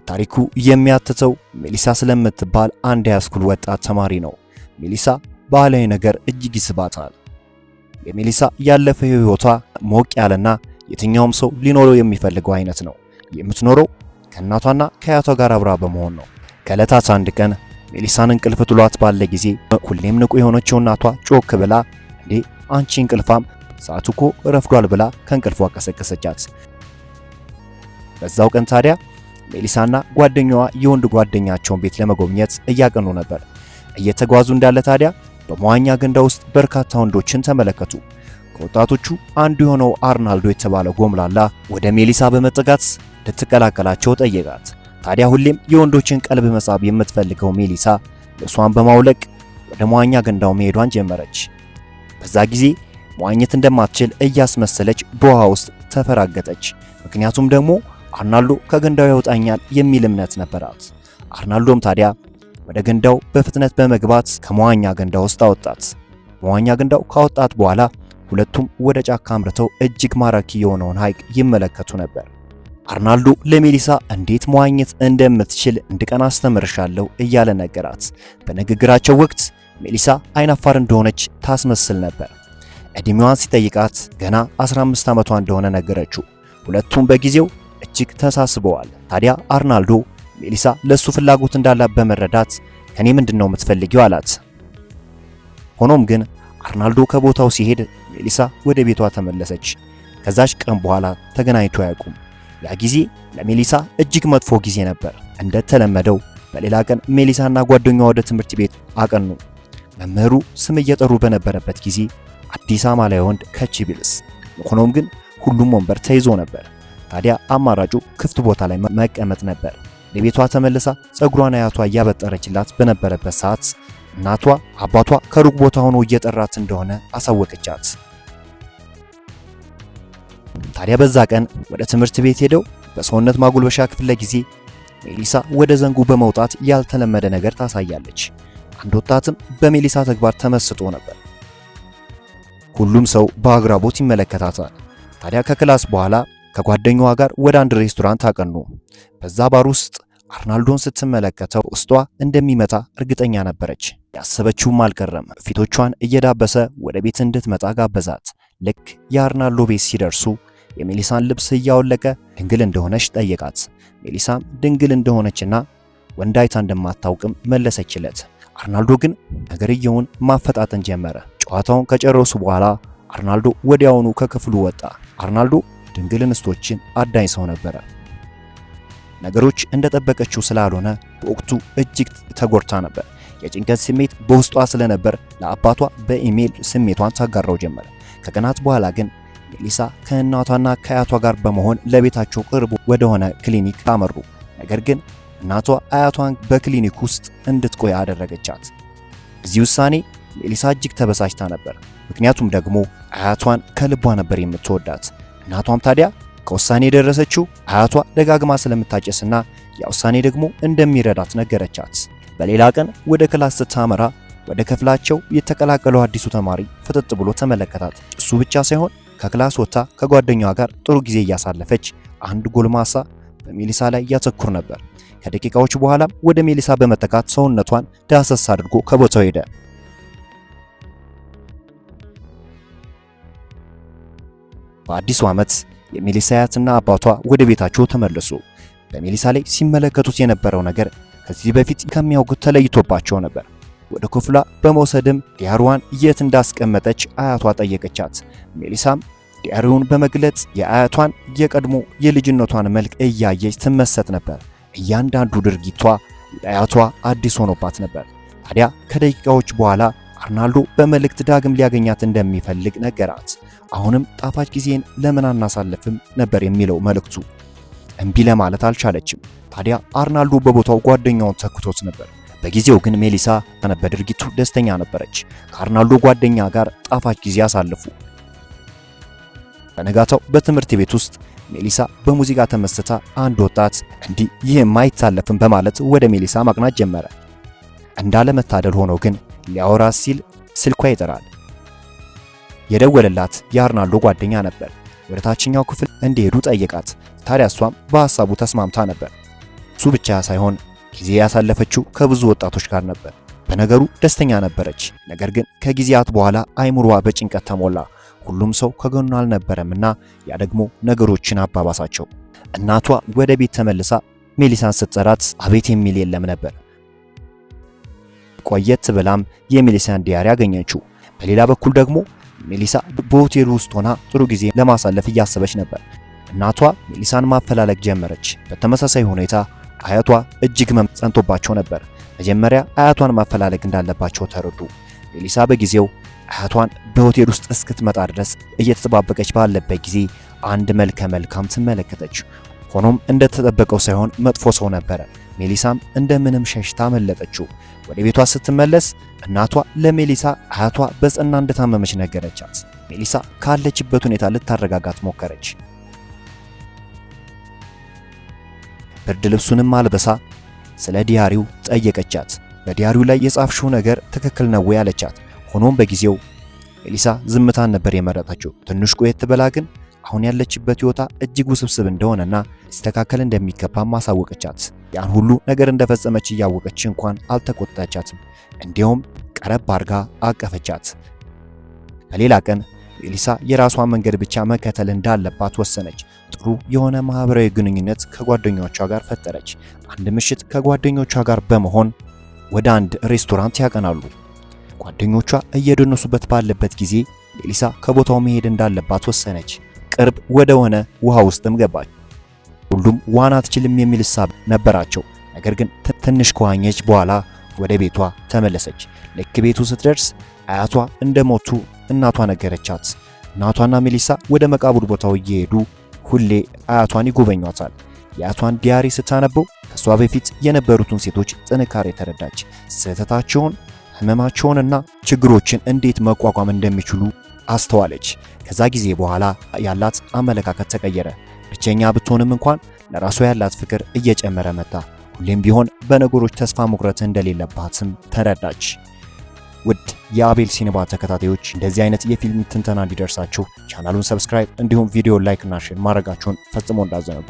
ታሪኩ የሚያትተው ሜሊሳ ስለምትባል አንድ የሃይስኩል ወጣት ተማሪ ነው። ሜሊሳ ባህላዊ ነገር እጅግ ይስባታል። የሜሊሳ ያለፈ ህይወቷ ሞቅ ያለና የትኛውም ሰው ሊኖረው የሚፈልገው አይነት ነው። የምትኖረው ከእናቷና ከአያቷ ጋር አብራ በመሆን ነው። ከዕለታት አንድ ቀን ሜሊሳን እንቅልፍ ጥሏት ባለ ጊዜ ሁሌም ንቁ የሆነችው እናቷ ጮክ ብላ እንዴ አንቺ እንቅልፋም ሰዓቱ እኮ ረፍዷል ብላ ከእንቅልፏ ቀሰቀሰቻት። በዛው ቀን ታዲያ ሜሊሳና ጓደኛዋ የወንድ ጓደኛቸውን ቤት ለመጎብኘት እያቀኑ ነበር። እየተጓዙ እንዳለ ታዲያ በመዋኛ ገንዳ ውስጥ በርካታ ወንዶችን ተመለከቱ። ከወጣቶቹ አንዱ የሆነው አርናልዶ የተባለ ጎምላላ ወደ ሜሊሳ በመጠጋት ልትቀላቀላቸው ጠየቃት። ታዲያ ሁሌም የወንዶችን ቀልብ መሳብ የምትፈልገው ሜሊሳ ልብሷን በማውለቅ ወደ መዋኛ ገንዳው መሄዷን ጀመረች። በዛ ጊዜ መዋኘት እንደማትችል እያስመሰለች በውሃ ውስጥ ተፈራገጠች። ምክንያቱም ደግሞ አርናልዶ ከገንዳው ያወጣኛል የሚል እምነት ነበራት። አርናልዶም ታዲያ ወደ ገንዳው በፍጥነት በመግባት ከመዋኛ ገንዳው ውስጥ አወጣት። መዋኛ ገንዳው ካወጣት በኋላ ሁለቱም ወደ ጫካ አምርተው እጅግ ማራኪ የሆነውን ሐይቅ ይመለከቱ ነበር። አርናልዶ ለሜሊሳ እንዴት መዋኘት እንደምትችል እንድቀን አስተምርሻለሁ እያለ ነገራት። በንግግራቸው ወቅት ሜሊሳ አይናፋር እንደሆነች ታስመስል ነበር። እድሜዋን ሲጠይቃት ገና 15 ዓመቷ እንደሆነ ነገረችው። ሁለቱም በጊዜው እጅግ ተሳስበዋል። ታዲያ አርናልዶ ሜሊሳ ለሱ ፍላጎት እንዳላት በመረዳት ከኔ ምንድነው የምትፈልጊው አላት። ሆኖም ግን አርናልዶ ከቦታው ሲሄድ ሜሊሳ ወደ ቤቷ ተመለሰች። ከዛች ቀን በኋላ ተገናኝቶ አያውቁም። ያ ጊዜ ለሜሊሳ እጅግ መጥፎ ጊዜ ነበር። እንደተለመደው በሌላ ቀን ሜሊሳና ጓደኛዋ ወደ ትምህርት ቤት አቀኑ። መምህሩ ስም እየጠሩ በነበረበት ጊዜ አዲስ አማላይ ወንድ ከች ቢልስ። ሆኖም ግን ሁሉም ወንበር ተይዞ ነበር። ታዲያ አማራጩ ክፍት ቦታ ላይ መቀመጥ ነበር። ለቤቷ ተመልሳ ጸጉሯን አያቷ እያበጠረችላት በነበረበት ሰዓት እናቷ አባቷ ከሩቅ ቦታ ሆኖ እየጠራት እንደሆነ አሳወቀቻት። ታዲያ በዛ ቀን ወደ ትምህርት ቤት ሄደው በሰውነት ማጎልበሻ ክፍለ ጊዜ ሜሊሳ ወደ ዘንጉ በመውጣት ያልተለመደ ነገር ታሳያለች። አንድ ወጣትም በሜሊሳ ተግባር ተመስጦ ነበር። ሁሉም ሰው በአግራቦት ይመለከታታል። ታዲያ ከክላስ በኋላ ከጓደኛዋ ጋር ወደ አንድ ሬስቶራንት አቀኑ። በዛ ባር ውስጥ አርናልዶን ስትመለከተው ውስጧ እንደሚመታ እርግጠኛ ነበረች። ያሰበችውም አልቀረም። ፊቶቿን እየዳበሰ ወደ ቤት እንድትመጣ ጋበዛት። ልክ የአርናልዶ ቤት ሲደርሱ የሜሊሳን ልብስ እያወለቀ ድንግል እንደሆነች ጠየቃት። ሜሊሳም ድንግል እንደሆነችና ወንድ አይታ እንደማታውቅም መለሰችለት። አርናልዶ ግን ነገርየውን ማፈጣጠን ጀመረ። ጨዋታውን ከጨረሱ በኋላ አርናልዶ ወዲያውኑ ከክፍሉ ወጣ። አርናልዶ ድንግል እንስቶችን አዳኝ ሰው ነበረ። ነገሮች እንደጠበቀችው ስላልሆነ በወቅቱ እጅግ ተጎድታ ነበር። የጭንቀት ስሜት በውስጧ ስለነበር ለአባቷ በኢሜል ስሜቷን ታጋራው ጀመረ። ከቀናት በኋላ ግን ሜሊሳ ከእናቷና ከአያቷ ጋር በመሆን ለቤታቸው ቅርብ ወደሆነ ክሊኒክ አመሩ። ነገር ግን እናቷ አያቷን በክሊኒክ ውስጥ እንድትቆይ አደረገቻት። በዚህ ውሳኔ ሜሊሳ እጅግ ተበሳጭታ ነበር። ምክንያቱም ደግሞ አያቷን ከልቧ ነበር የምትወዳት። እናቷም ታዲያ ከውሳኔ የደረሰችው አያቷ ደጋግማ ስለምታጨስና ያ ውሳኔ ደግሞ እንደሚረዳት ነገረቻት። በሌላ ቀን ወደ ክላስ ስታመራ ወደ ክፍላቸው የተቀላቀለው አዲሱ ተማሪ ፍጥጥ ብሎ ተመለከታት። እሱ ብቻ ሳይሆን ከክላስ ወጥታ ከጓደኛዋ ጋር ጥሩ ጊዜ እያሳለፈች አንድ ጎልማሳ በሜሊሳ ላይ ያተኩር ነበር። ከደቂቃዎች በኋላም ወደ ሜሊሳ በመጠጋት ሰውነቷን ዳሰስ አድርጎ ከቦታው ሄደ። በአዲሱ ዓመት የሜሊሳ አያትና አባቷ ወደ ቤታቸው ተመለሱ። በሜሊሳ ላይ ሲመለከቱት የነበረው ነገር ከዚህ በፊት ከሚያውቁት ተለይቶባቸው ነበር። ወደ ክፍሏ በመውሰድም ዲያሪዋን የት እንዳስቀመጠች አያቷ ጠየቀቻት። ሜሊሳም ዲያሪውን በመግለጽ የአያቷን የቀድሞ የልጅነቷን መልክ እያየች ትመሰጥ ነበር። እያንዳንዱ ድርጊቷ ለአያቷ አዲስ ሆኖባት ነበር። ታዲያ ከደቂቃዎች በኋላ አርናልዶ በመልእክት ዳግም ሊያገኛት እንደሚፈልግ ነገራት። አሁንም ጣፋጭ ጊዜን ለምን አናሳልፍም ነበር የሚለው መልእክቱ። እምቢ ለማለት አልቻለችም። ታዲያ አርናልዶ በቦታው ጓደኛውን ተክቶት ነበር። በጊዜው ግን ሜሊሳ በድርጊቱ ደስተኛ ነበረች። ከአርናልዶ ጓደኛ ጋር ጣፋጭ ጊዜ አሳልፉ። በነጋታው በትምህርት ቤት ውስጥ ሜሊሳ በሙዚቃ ተመስታ አንድ ወጣት እንዲህ ይህም አይታለፍም በማለት ወደ ሜሊሳ ማቅናት ጀመረ። እንዳለመታደል ሆኖ ግን ሊያወራት ሲል ስልኳ ይጠራል። የደወለላት የአርናልዶ ጓደኛ ነበር። ወደ ታችኛው ክፍል እንዲሄዱ ጠየቃት። ታዲያ እሷም በሐሳቡ ተስማምታ ነበር። እሱ ብቻ ሳይሆን ጊዜ ያሳለፈችው ከብዙ ወጣቶች ጋር ነበር። በነገሩ ደስተኛ ነበረች። ነገር ግን ከጊዜያት በኋላ አይምሮዋ በጭንቀት ተሞላ። ሁሉም ሰው ከጎኗ አልነበረምና ያ ደግሞ ነገሮችን አባባሳቸው። እናቷ ወደ ቤት ተመልሳ ሜሊሳን ስትጠራት አቤት የሚል የለም ነበር። ቆየት ብላም የሜሊሳን ዲያሪ አገኘችው። በሌላ በኩል ደግሞ ሜሊሳ በሆቴሉ ውስጥ ሆና ጥሩ ጊዜ ለማሳለፍ እያሰበች ነበር። እናቷ ሜሊሳን ማፈላለግ ጀመረች። በተመሳሳይ ሁኔታ አያቷ እጅግ ህመም ጸንቶባቸው ነበር። መጀመሪያ አያቷን ማፈላለግ እንዳለባቸው ተረዱ። ሜሊሳ በጊዜው አያቷን በሆቴል ውስጥ እስክትመጣ ድረስ እየተጠባበቀች ባለበት ጊዜ አንድ መልከ መልካም ተመለከተች። ሆኖም እንደተጠበቀው ሳይሆን መጥፎ ሰው ነበረ። ሜሊሳም እንደምንም ሸሽታ መለጠችው። ወደ ቤቷ ስትመለስ እናቷ ለሜሊሳ አያቷ በጽና እንደታመመች ነገረቻት። ሜሊሳ ካለችበት ሁኔታ ልታረጋጋት ሞከረች። ብርድ ልብሱንም አልበሳ ስለ ዲያሪው ጠየቀቻት። በዲያሪው ላይ የጻፍሽው ነገር ትክክል ነው ወይ አለቻት። ሆኖም በጊዜው ሜሊሳ ዝምታን ነበር የመረጠችው። ትንሽ ቆየት ብላ ግን አሁን ያለችበት ህይወታ እጅግ ውስብስብ እንደሆነና ሊስተካከል እንደሚገባ ማሳወቀቻት። ያን ሁሉ ነገር እንደፈጸመች እያወቀች እንኳን አልተቆጣቻትም። እንዲያውም ቀረብ አድርጋ አቀፈቻት። በሌላ ቀን ሜሊሳ የራሷን መንገድ ብቻ መከተል እንዳለባት ወሰነች። ጥሩ የሆነ ማህበራዊ ግንኙነት ከጓደኞቿ ጋር ፈጠረች። አንድ ምሽት ከጓደኞቿ ጋር በመሆን ወደ አንድ ሬስቶራንት ያቀናሉ። ጓደኞቿ እየደነሱበት ባለበት ጊዜ ሜሊሳ ከቦታው መሄድ እንዳለባት ወሰነች። ቅርብ ወደ ሆነ ውሃ ውስጥም ገባች። ሁሉም ዋና አትችልም የሚል ሐሳብ ነበራቸው። ነገር ግን ትንሽ ከዋኘች በኋላ ወደ ቤቷ ተመለሰች። ልክ ቤቱ ስትደርስ አያቷ እንደሞቱ እናቷ ነገረቻት። እናቷና ሜሊሳ ወደ መቃብር ቦታው እየሄዱ ሁሌ አያቷን ይጎበኟታል። የአያቷን ዲያሪ ስታነበው ከሷ በፊት የነበሩትን ሴቶች ጥንካሬ ተረዳች። ስህተታቸውን፣ ህመማቸውንና ችግሮችን እንዴት መቋቋም እንደሚችሉ አስተዋለች። ከዛ ጊዜ በኋላ ያላት አመለካከት ተቀየረ። ብቸኛ ብትሆንም እንኳን ለራሷ ያላት ፍቅር እየጨመረ መጣ። ሁሌም ቢሆን በነገሮች ተስፋ መቁረጥ እንደሌለባትም ተረዳች። ውድ የአቤል ሲኒማ ተከታታዮች እንደዚህ አይነት የፊልም ትንተና እንዲደርሳችሁ ቻናሉን ሰብስክራይብ እንዲሁም ቪዲዮ ላይክ እና ሼር ማድረጋችሁን ፈጽሞ እንዳዘነጉ።